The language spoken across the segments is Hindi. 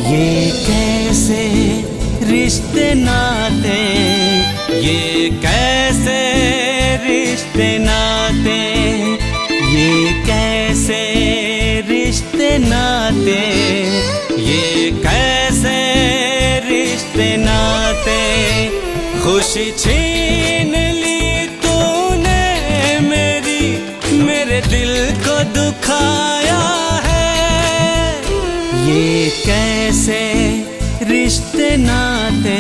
ये कैसे रिश्ते नाते, ये कैसे रिश्ते नाते, ये कैसे रिश्ते नाते, ये कैसे रिश्ते नाते। खुशी छीन ली तूने मेरी, मेरे दिल को दुखाया है। ये कैसे रिश्ते नाते,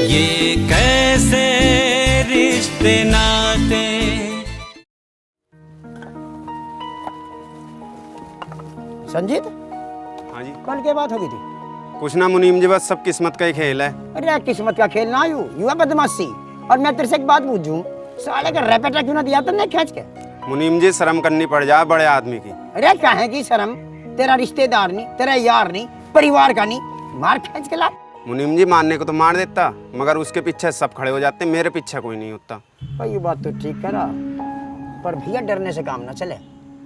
ये कैसे रिश्ते नाते। संजीत, हाँ जी। कल क्या बात हो गई थी? कुछ ना मुनीम जी, बस सब किस्मत का ही खेल है। अरे किस्मत का खेल ना यूं है बदमाशी। और मैं तेरे से एक बात पूछूं, साले का रैपेटा क्यों ना दिया तुमने खींच के? मुनीम जी, शर्म करनी पड़ जाए बड़े आदमी की। अरे काहे की शर्म? तेरा रिश्तेदार नहीं, तेरा यार नहीं, परिवार का नहीं, मार खींच के ला। मुनीम जी, मारने को तो मार देता, मगर उसके पीछे सब खड़े हो जाते, मेरे पीछे कोई नहीं होता। ये बात तो ठीक करा, पर भैया डरने से काम ना चले।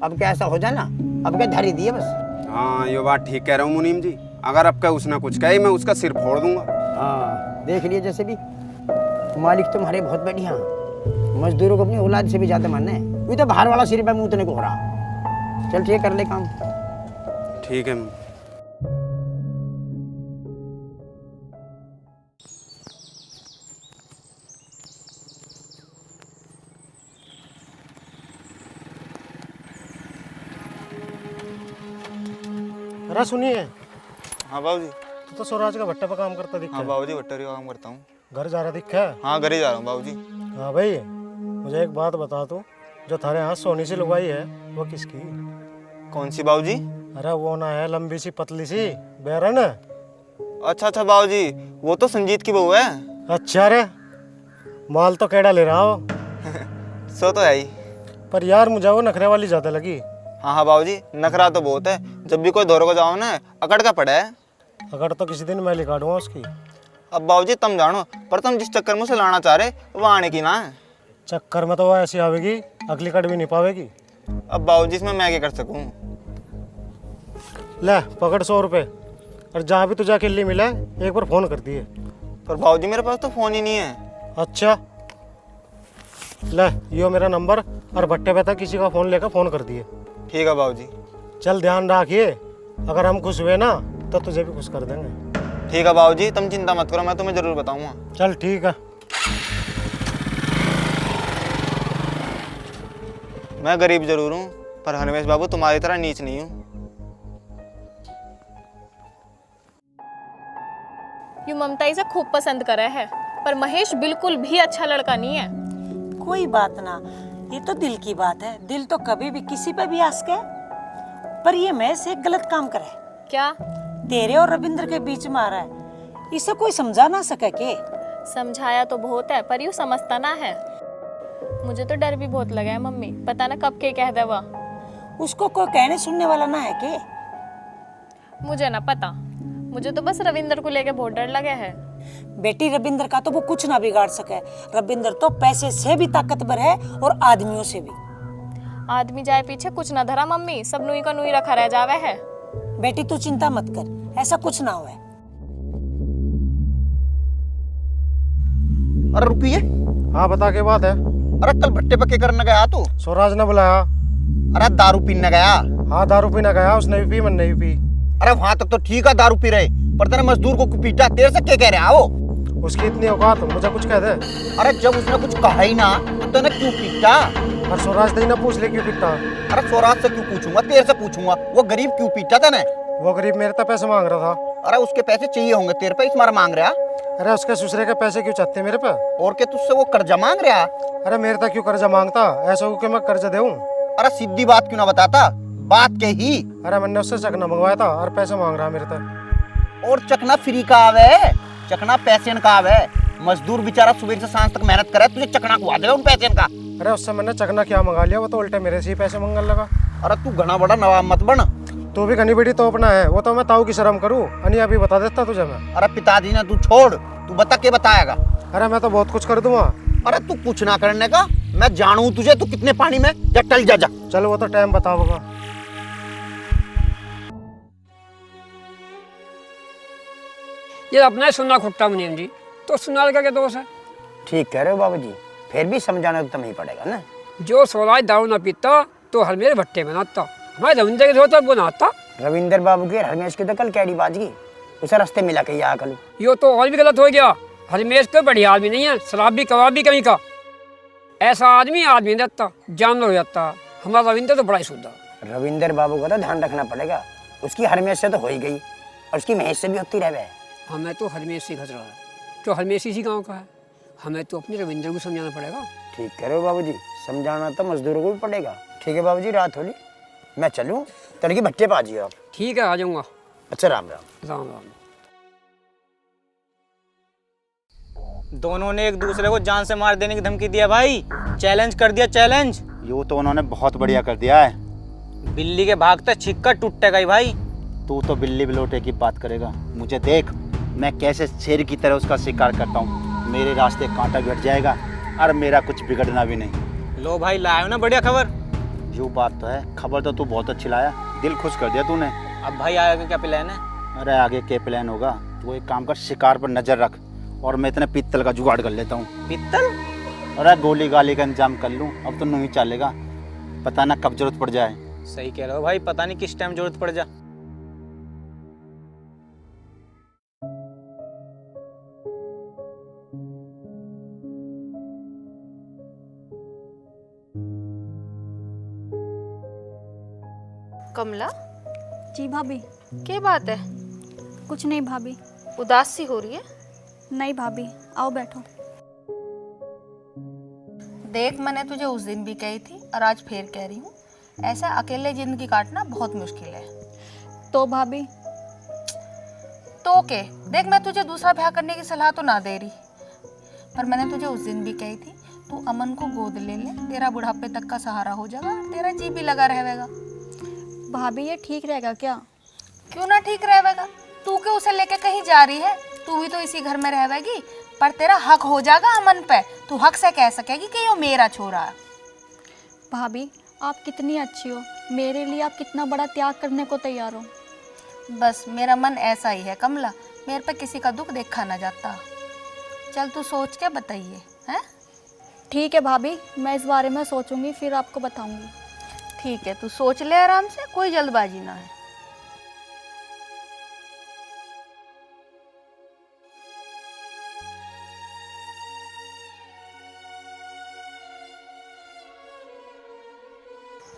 अब क्या ऐसा हो जाए ना, अब क्या धरी दिए बस। हाँ, ये बात ठीक कह रहा हूँ मुनीम जी। अगर अब क्या उसने कुछ कही, मैं उसका सिर फोड़ दूंगा। हाँ, देख लिए जैसे भी मालिक तुम्हारे बहुत बढ़िया, मजदूरों को अपनी औलाद से भी ज्यादा मानना है। ये तो बाहर वाला सिर पे मुंह तने को हो रहा। चल ठीक, कर ले काम। ठीक है। अरे सुनिए। हाँ बाबूजी। तू तो स्वराज का भट्टे पर काम करता दिखता है। हाँ बाबूजी, भट्टे का काम करता हूँ। घर जा रहा दिखा है? हाँ, घर ही जा रहा हूँ बाबूजी। हाँ भाई, मुझे एक बात बता तू, जो थारे यहाँ सोनी सी लुगाई है वो किसकी? कौन सी बाबूजी? अरे वो ना है, लंबी सी पतली सी बैरन। अच्छा अच्छा बाबूजी, वो तो संजीत की बहू है। अच्छा रे, माल तो केड़ा ले रहा हो। सो तो है ही। पर यार मुझे वो नखरे वाली ज्यादा लगी। हाँ हाँ बाबूजी, नखरा तो बहुत है। जब भी कोई दौरे को जाओ ना, अकड़ का पड़ा है। अगर तो किसी दिन मैं लिखाड़ूंगा उसकी। अब बाबूजी तुम जानो, पर तुम जिस चक्कर में उसे लाना चाह रहे वो आने की ना है। चक्कर में तो वो ऐसी आवेगी, अगली कड़ भी नहीं पावेगी। अब बाबूजी इसमें मैं क्या कर सकूँ? ले पकड़ 100 रुपये, और जहाँ भी तुझे किल्ली मिला एक बार फोन कर दिए। पर बाबूजी मेरे पास तो फोन ही नहीं है। अच्छा ले, यो मेरा नंबर, और भट्टे पे तक किसी का फोन लेकर फोन कर दिए। ठीक है बाबूजी। चल ध्यान रखिए, अगर हम खुश हुए ना तो तुझे भी खुश कर देंगे। ठीक है बाबूजी, तुम चिंता मत करो, मैं तुम्हें जरूर बताऊंगा। चल ठीक है। मैं गरीब जरूर हूँ, पर हरमेश बाबू तुम्हारी तरह नीच नहीं हूँ। यू ममता इसे खूब पसंद करा है, पर महेश बिल्कुल भी अच्छा लड़का नहीं है। कोई बात ना, ये तो दिल की बात है। दिल तो कभी भी किसी पे भी आ सके। पर ये महेश एक गलत काम करे। क्या? तेरे और रविंद्र के बीच में आ रहा है, इसे कोई समझा ना सके के? समझाया तो बहुत है, पर यू समझता ना है। मुझे तो डर भी बहुत लगा है मम्मी, पता ना कब के कह देवा। उसको कोई कहने सुनने वाला ना है के? मुझे ना पता, मुझे तो बस रविंद्र को लेके बहुत डर लगा है। बेटी, रविंद्र का तो वो कुछ ना बिगाड़ सके। रविंद्र तो पैसे से भी ताकतवर है और आदमियों से भी। आदमी जाए पीछे कुछ ना धरा मम्मी, सब नुई का नुई रखा रह जावे है। बेटी तू चिंता मत कर, ऐसा कुछ ना हुआ। अरे रुकिए। हाँ बता के बात है? अरे कल भट्टे पक्के करने गया तू? स्वराज ने बुलाया। अरे दारू पीने गया? हाँ दारू पीने गया, उसने भी पी, मैंने भी पी। अरे वहां तक तो ठीक है, दारू पी रहे, पर तेरे मजदूर को पीटा, तेरे से क्या कह रहा है वो? उसकी इतनी औकात, मुझे कुछ कह दे। अरे जब उसने कुछ कहा ही ना तो तूने क्यों पीटा? और स्वराज दही ना पूछ ले क्यों पीटा। अरे स्वराज से क्यों पूछूंगा, तेरे से पूछूंगा। वो गरीब क्यों पीटा तने? वो गरीब मेरे तक पैसे मांग रहा था। अरे उसके पैसे चाहिए होंगे, तेरे पे इस मार मांग रहा? अरे उसके ससुरे के पैसे क्यों चाहते मेरे पे? और क्या तुझसे वो कर्जा मांग रहा? अरे मेरे तक क्यों कर्जा मांगता, ऐसा हो कि मैं कर्जा दूं? अरे सीधी बात क्यों ना बताता, बात के ही। अरे मैंने उससे चकना मंगवाया था और पैसे मांग रहा मेरे तक। और चकना फ्री का आवे, चकना पैसे का आवे। मजदूर बेचारा सुबह से सांझ तक मेहनत करे, तुझे चकना खुआ देगा उन पैसे का। अरे उससे मैंने चकना क्या मंगा लिया, वो तो उल्टे मेरे से ही पैसे मांगने लगा। अरे तू घना बड़ा नवाब मत बन। तू भी घनी बड़ी तो अपना है, वो तो मैं ताऊ की शर्म करूं, अनि अभी बता देता तुझे मैं। अरे पिताजी ने तू छोड़, तू बता के बताएगा? अरे मैं तो बहुत कुछ कर दूंगा। अरे तू कुछ ना करने का, मैं जानू तुझे, तू कितने पानी में, जा टल जा जा। चल वो तो टाइम बताओगा। ये अपना ही सुनना खुट्टा मुनीम जी, तो सुनार का क्या दोष है? ठीक कह रहे हो बाबूजी, फिर भी समझाना तो तुम्हें ही पड़ेगा ना। जो सोलाय दारू न पीता तो हर मेरे भट्टे में नाता, हमारे रविंद्र के धोता वो नाता। रविंदर बाबू के हरमेश की तो कल कैडी बाज गई, उसे रास्ते मिला के यहाँ कल। यो तो और भी गलत हो गया। हरमेश कोई बढ़िया आदमी नहीं है, शराब भी कबाब भी कहीं का। ऐसा आदमी नहीं रहता, जानवर हो जाता। हमारा रविंद्र तो बड़ा ही शुद्ध। रविंदर बाबू का तो ध्यान रखना पड़ेगा, उसकी हरमेश से तो हो ही गई और उसकी महेश से भी होती रहे। हमें तो हरमेश से खतरा है, तो हरमेश इसी गाँव का है, हमें तो अपने रविंद्र को समझाना पड़ेगा। ठीक कह रहे हो बाबूजी, समझाना तो मजदूरों को भी पड़ेगा। ठीक है बाबूजी, रात होली, मैं चलूँ? तड़के भट्टे पे आ जाइए आप। ठीक है, आ जाऊँगा। अच्छा, राम राम। राम राम। दोनों ने एक दूसरे को जान से मार देने की धमकी दिया भाई, चैलेंज कर दिया, चैलेंज। यो तो उन्होंने बहुत बढ़िया कर दिया है। बिल्ली के भागते छिक्का टूटेगा ही भाई। तू तो बिल्ली बिलोटे की बात करेगा, मुझे देख मैं कैसे शेर की तरह उसका शिकार करता हूँ। मेरे रास्ते कांटा भी हट जाएगा और मेरा कुछ बिगड़ना भी नहीं। लो भाई, लाया ना बढ़िया खबर। यो बात तो है, खबर तो तू बहुत अच्छी लाया, दिल खुश कर दिया तूने। अब भाई आगे क्या प्लान है? अरे आगे क्या प्लान होगा, तू एक काम कर, शिकार पर नजर रख और मैं इतने पीतल का जुगाड़ कर लेता हूँ। पीतल? अरे गोली गाली का इंतजाम कर लूँ, अब तो नहीं चलेगा, पता ना कब जरूरत पड़ जाए। सही कह रहे हो भाई, पता नहीं किस टाइम जरूरत पड़ जा। कमला, जी भाभी। क्या बात है? कुछ नहीं भाभी। उदास सी हो रही है? नहीं भाभी, आओ बैठो। देख, मैंने तुझे उस दिन भी कही थी और आज फिर कह रही हूँ, ऐसा अकेले जिंदगी काटना बहुत मुश्किल है। तो भाभी? तो के देख, मैं तुझे दूसरा ब्याह करने की सलाह तो ना दे रही, पर मैंने तुझे उस दिन भी कही थी, तू अमन को गोद ले ले, तेरा बुढ़ापे तक का सहारा हो जाएगा और तेरा जी भी लगा रहेगा। भाभी, ये ठीक रहेगा क्या? क्यों ना ठीक रहेगा? तू क्यों उसे लेके कहीं जा रही है? तू भी तो इसी घर में रहेगी, पर तेरा हक हो जाएगा अमन पे। तू हक से कह सकेगी कि ये मेरा छोरा है। भाभी, आप कितनी अच्छी हो, मेरे लिए आप कितना बड़ा त्याग करने को तैयार हो। बस मेरा मन ऐसा ही है कमला, मेरे पे किसी का दुख देखा ना जाता। चल तू सोच के बताइए। हैं? ठीक है भाभी, मैं इस बारे में सोचूंगी, फिर आपको बताऊंगी। ठीक है, तू सोच ले आराम से, कोई जल्दबाजी ना है।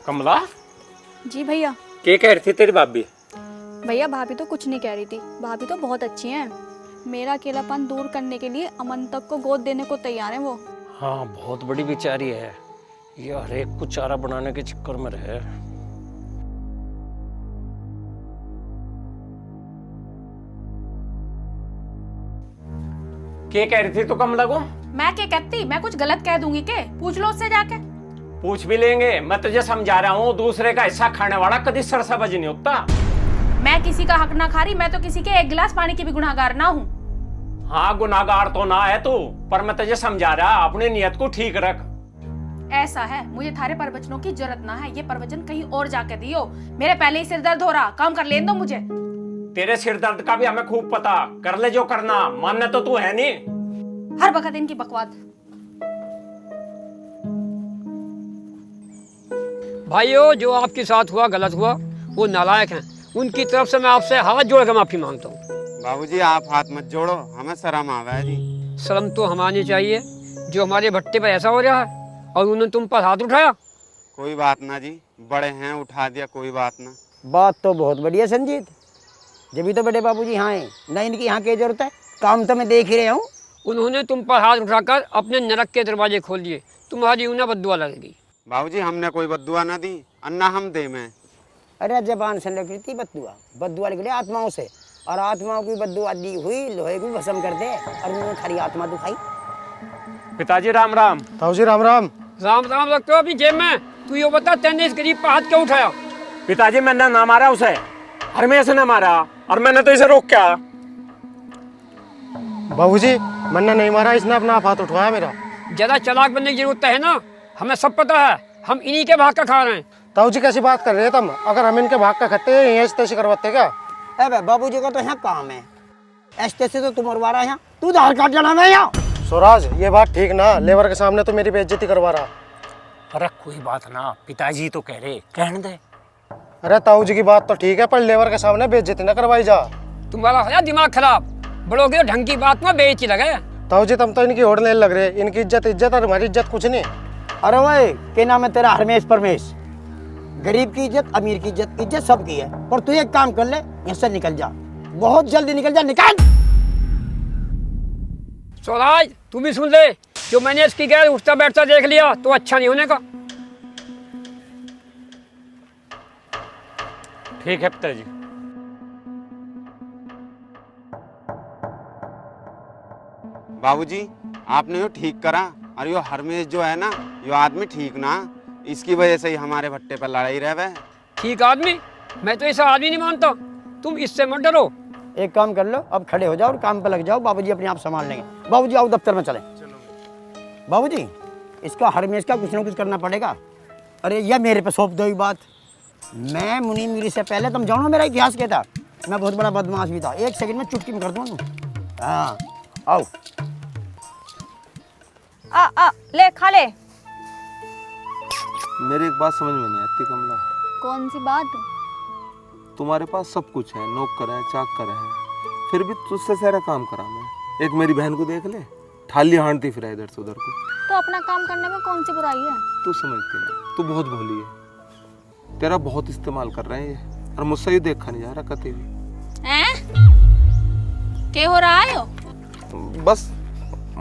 कमला, जी भैया। क्या कह रही थी तेरी भाभी? भैया, भाभी तो कुछ नहीं कह रही थी, भाभी तो बहुत अच्छी हैं। मेरा अकेलापन दूर करने के लिए अमन तक को गोद देने को तैयार हैं वो। हाँ, बहुत बड़ी बेचारी है ये, हर एक को चारा बनाने के चक्कर में रहे। क्या कह रही थी तू कमला को? मैं क्या कहती? मैं कुछ गलत कह दूंगी के? पूछ लो उससे जाके। पूछ भी लेंगे, मैं तुझे समझा रहा हूँ, दूसरे का हिस्सा खाने वाला कभी सरसाबाज नहीं होता। मैं किसी का हक ना खा रही, मैं तो किसी के एक गिलास पानी की भी गुनाहगार ना हूँ। हाँ, गुनाहगार तो ना है तू, पर मैं तुझे समझा रहा, अपनी नियत को ठीक रख। ऐसा है, मुझे थारे प्रवचनों की जरूरत ना है, ये प्रवचन कहीं और जाके दियो। मेरे पहले ही सिर दर्द हो रहा, काम कर लेने दो मुझे। तेरे सिर दर्द का भी हमें खूब पता, कर ले जो करना, मानने तो तू है नहीं। हर वक्त इनकी बकवास। भाइयों, जो आपके साथ हुआ गलत हुआ, वो नालायक हैं, उनकी तरफ से मैं आपसे हाथ जोड़ कर माफी मांगता हूँ। बाबूजी आप हाथ मत जोड़ो, हमें शर्म आ रहा है जी। शर्म तो हमारी चाहिए, जो हमारे भट्टे पर ऐसा हो रहा है और उन्होंने तुम पर हाथ उठाया। कोई बात ना जी, बड़े हैं, उठा दिया, कोई बात ना। बात तो बहुत बढ़िया संजीत, जब भी तो बड़े बाबूजी यहाँ हैं, ना इनकी यहाँ की जरूरत है, काम तो मैं देख ही रहा हूँ। उन्होंने तुम पर हाथ उठाकर अपने नरक के दरवाजे खोल दिए, तुम्हारी उन्हें बद्दुआ लगेगी। बाबूजी हमने कोई बद्दुआ ना दी, अन्ना हम दे में। अरे जबान से लग रही थी बद्दुआ, बद्दुआ निकले आत्माओं से, और आत्माओं की बद्दुआ दी हुई लोहे को भस्म कर दे, और उन्होंने थारी आत्मा दुखाई। पिताजी राम राम। ताऊजी राम राम। राम राम रखते हो अपनी जेब में। तू ये बता, तेने इस गरीब पर हाथ क्यों उठाया? पिताजी, मैंने ना मारा उसे, हरमेश ने मारा, और मैंने तो इसे रोक क्या। बाबूजी, मैंने नहीं मारा, इसने अपना हाथ उठवाया मेरा। ज्यादा चालाक बनने की जरूरत है ना, हमें सब पता है, हम इन्हीं के भाग का खा रहे हैं। ताऊजी कैसी बात कर रहे हैं तुम? अगर हम इनके भाग का खत्ते हैं, यहीं से करवाते क्या? अबे बाबूजी का तो यहाँ काम है, ऐसे से तो तुम मरवा रहा है यहाँ, तू आधार कार्ड लाना मैं यहाँ। स्वराज ये बात ठीक ना, लेबर के सामने तो मेरी बेइज्जती करवा रहा। अरे कोई बात ना, पिताजी तो कह रहे, कहने दे। अरे ताऊ जी की बात तो ठीक है, पर लेबर के सामने बेइज्जती ना करवाई जा। तुम्हारा है दिमाग खराब, बड़ों की तो ढंग की बात में बेइज्जती लगे। ताऊ जी तुम तो इनकी होड़ने लग रहे, इनकी इज्जत और हमारी इज्जत कुछ नहीं। अरे भाई क्या नाम है तेरा? हरमेश परमेश। गरीब की इज्जत, अमीर की इज्जत, इज्जत सबकी है। पर तू एक काम कर ले, यहाँ से निकल जा, बहुत जल्दी निकल जा, निकल। स्वराज तू भी सुन ले, जो मैंने इसकी गैर उठता बैठता देख लिया तो अच्छा नहीं होने का। ठीक है पिताजी। बाबूजी आपने यो ठीक करा, और यो हरमेश जो है ना, यो आदमी ठीक ना, इसकी वजह से ही हमारे भट्टे पर लड़ाई रहे। ठीक आदमी? मैं तो ऐसा आदमी नहीं मानता, तुम इससे मत डरो। एक काम कर लो, अब खड़े हो जाओ और काम पे लग जाओ, बाबूजी अपने आप संभाल लेंगे। बाबूजी आओ दफ्तर में चले। बाबूजी इसका हरमेश का कुछ ना कुछ करना पड़ेगा। अरे यह मेरे पे सौंप दो एक बात। मैं मुनी मिरी से पहले तुम जानो मेरा इतिहास क्या था, मैं बहुत बड़ा बदमाश भी था, एक सेकंड में चुटकी में कर दूँ। हाँ आओ। ले खा ले। मेरी एक बात समझ में नहीं आती कमला। कौन सी बात? तुम्हारे पास सब कुछ है, नौकर है, चाकर है, फिर भी तुझसे सारा काम करा मैं। एक मेरी बहन को देख ले, थाली हांडती फिरा इधर से उधर को। तो अपना काम करने में कौन सी बुराई है? तू समझती नहीं, तू बहुत भोली है, तेरा बहुत इस्तेमाल कर रहे हैं ये, और मुझसे ये देखा नहीं जा रहा कभी भी। क्या हो रहा है? बस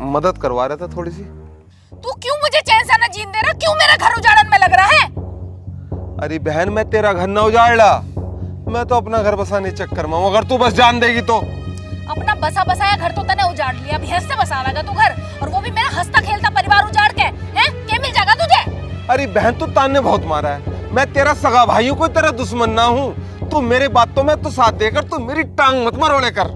मदद करवा रहा था थोड़ी सी। तू क्यों मुझे चैन से न जीने दे रहा? क्यों मेरा घर उजाड़न में लग रहा है? अरे बहन मैं तेरा घर न उजाड़ा, मैं तो अपना घर बसाने चक्कर में हूं, अगर तू बस जान देगी तो। अपना बसा बसाया घर तो तने उजाड़ लिया, भैंस से बसावेगा तू घर, और वो भी मेरा हंसता खेलता परिवार उजाड़ के, हैं? क्या मिल जाएगा तुझे? अरे बहन तू ताने बहुत मारा है, मैं तेरा सगा भाई हूं, कोई तेरा दुश्मन ना हूं। तू मेरे बातों में तो साथ देकर तू मेरी टांग मत मरोड़े कर।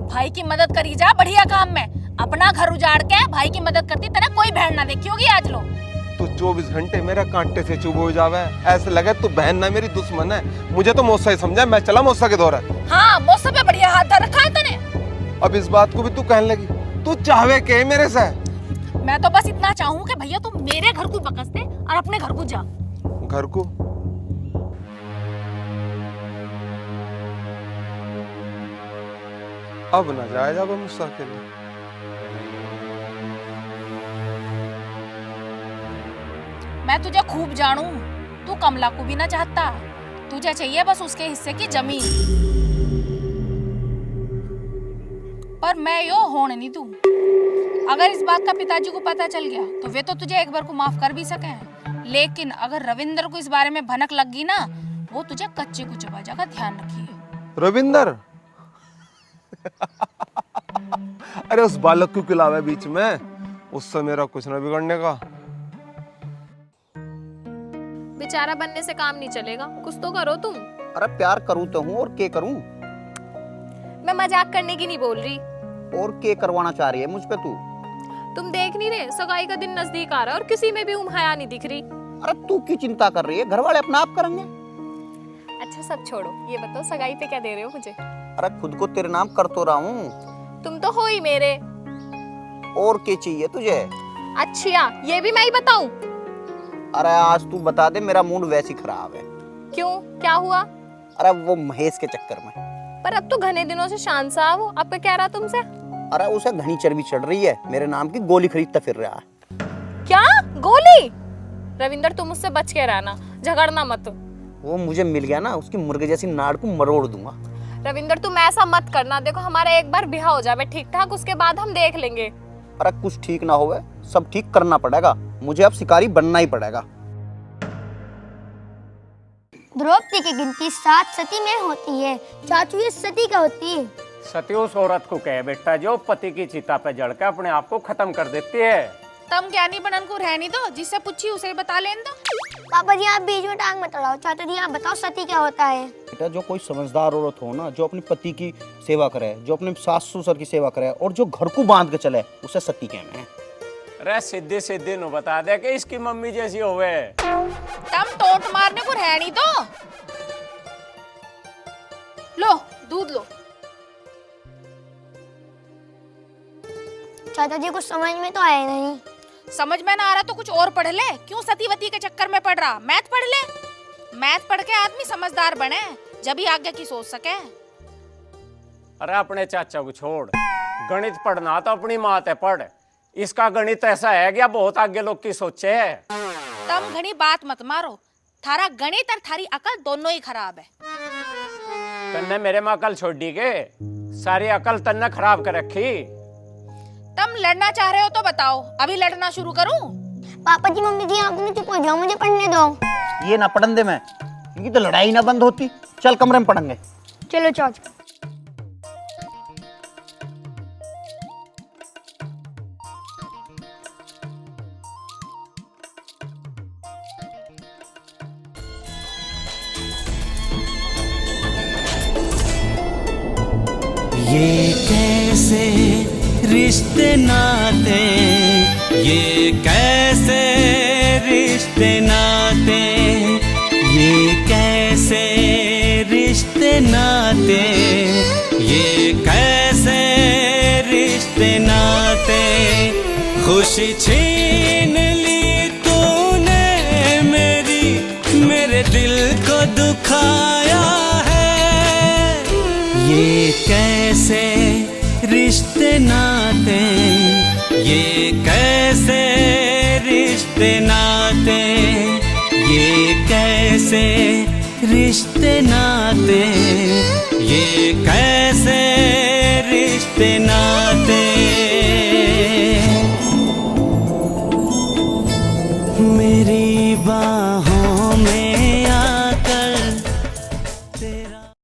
भाई की मदद करी जा बढ़िया काम में, अपना घर उजाड़ के भाई की मदद करती तेरा कोई बहन ना देखी होगी आज लो। तू 24 घंटे मेरा कांटे से चुभ हो जावे, ऐसे लगे तू बहन ना मेरी दुश्मन है। मुझे तो मौसा ही समझा, मैं चला मौसा के दौरा। हाँ मौसा पे बढ़िया हाथ धर रखा है तने। अब इस बात को भी तू कहने लगी, तू चाहवे के मेरे से? मैं तो बस इतना चाहूँ कि भैया तू मेरे घर को बकस दे और अपने घर को जा। घर को? अब ना जाए जब मुझसे अकेले। मैं तुझे खूब जानू, तू कमला को भी ना चाहता, तुझे चाहिए बस उसके हिस्से की जमीन। पर मैं यो होने नहीं दूं। अगर इस बात का पिताजी को पता चल गया तो वे तो तुझे एक बार को माफ कर भी सके, लेकिन अगर रविंदर को इस बारे में भनक लग गई ना, वो तुझे कच्चे को चबा जाएगा, ध्यान रखिए। रविंदर? अरे उस बालक क्यों खिलावे बीच में, उससे मेरा कुछ न बिगड़ने का। बेचारा बनने से काम नहीं चलेगा, कुछ तो करो तुम। अरे प्यार करूं तो हूं, और क्या करूं? मैं मजाक करने की नहीं बोल रही। और क्या करवाना चाह रही है मुझ पे तू? तुम देख नहीं रहे सगाई का दिन नजदीक आ रहा है और किसी में भी हया नहीं दिख रही। अरे तू क्यों चिंता कर रही है, घर वाले अपना आप करेंगे। अच्छा सब छोड़ो, ये बताओ सगाई पे क्या दे रहे हो मुझे? अरे खुद को तेरे नाम कर तो रहा हूँ। तुम तो हो ही मेरे। और क्या चाहिए तुझे? अच्छा ये भी मैं ही बताऊं? अरे आज तू बता दे, मेरा मूड वैसे ही खराब है। क्यों, क्या हुआ? अरे वो महेश के चक्कर में। पर अब तो घने दिनों से शांत सा वो, अब क्या कह रहा तुमसे? अरे उसे घनी चर्बी चढ़ रही है, मेरे नाम की गोली खरीदता फिर रहा है। क्या गोली? रविंदर तुम मुझसे बच के रहना, झगड़ना मत। वो मुझे मिल गया ना, उसकी मुर्गे जैसी नाड़ को मरोड़ दूंगा। रविंदर तुम ऐसा मत करना, देखो हमारा एक बार ब्याह हो जाए ठीक ठाक, उसके बाद हम देख लेंगे। अरे कुछ ठीक ना होवे, सब ठीक करना पड़ेगा, मुझे अब शिकारी बनना ही पड़ेगा। द्रौपदी की गिनती 7 सती में होती है। चाचू ये सती क्या होती है? सती उस औरत को कहे बेटा जो पति की चिता पे जड़कर अपने आप को खत्म कर देती है। तम ज्ञानी बनन को रहनी दो, जिससे पूछी उसे बता लेन दो। पापा जी आप बीच में टांग मत अड़ाओ। चाचा जी आप बताओ सती क्या होता है? बेटा जो कोई समझदार औरत हो ना, जो अपने पति की सेवा करे, जो अपने सास ससुर की सेवा करे और जो घर को बांध के चले, उसे सती कहते हैं। अरे सीधे सीधे नु बता दे कि इसकी मम्मी जैसी होवे। तम टोट मारने को रहनी दो। लो दूध लो। चाचा जी कुछ समझ में तो आया नहीं। समझ में ना आ रहा तो कुछ और पढ़ ले। क्यों सतीवती के चक्कर में पढ़ रहा? मैथ पढ़ ले। मैथ पढ़ के आदमी समझदार बने, जब ही आगे की सोच सके। अरे अपने चाचा को छोड़, गणित पढ़ना तो अपनी मात है पढ़। इसका गणित ऐसा है क्या बहुत आगे लोग की सोचे है। तम घनी बात मत मारो, थारा गणित और थारी अकल दोनों ही खराब है। तन्ने मेरे में अकल छोड़ दी के, सारी अकल तन्ने खराब कर रखी। तुम लड़ना चाह रहे हो तो बताओ, अभी लड़ना शुरू करूं? पापा जी मम्मी जी आप दोनों चुप हो जाओ, मुझे पढ़ने दो। ये ना पढ़न दे मैं, क्योंकि तो लड़ाई ना बंद होती। चल कमरे में पढ़ेंगे। चलो चाचा। ये कैसे रिश्ते नाते, ये कैसे रिश्ते नाते, ये कैसे रिश्ते नाते, ये कैसे रिश्ते नाते। खुशी छीन ली तूने मेरी, मेरे दिल को दुखाया है। ये कैसे रिश्ते नाते, ये कैसे रिश्ते नाते, ये कैसे रिश्ते नाते।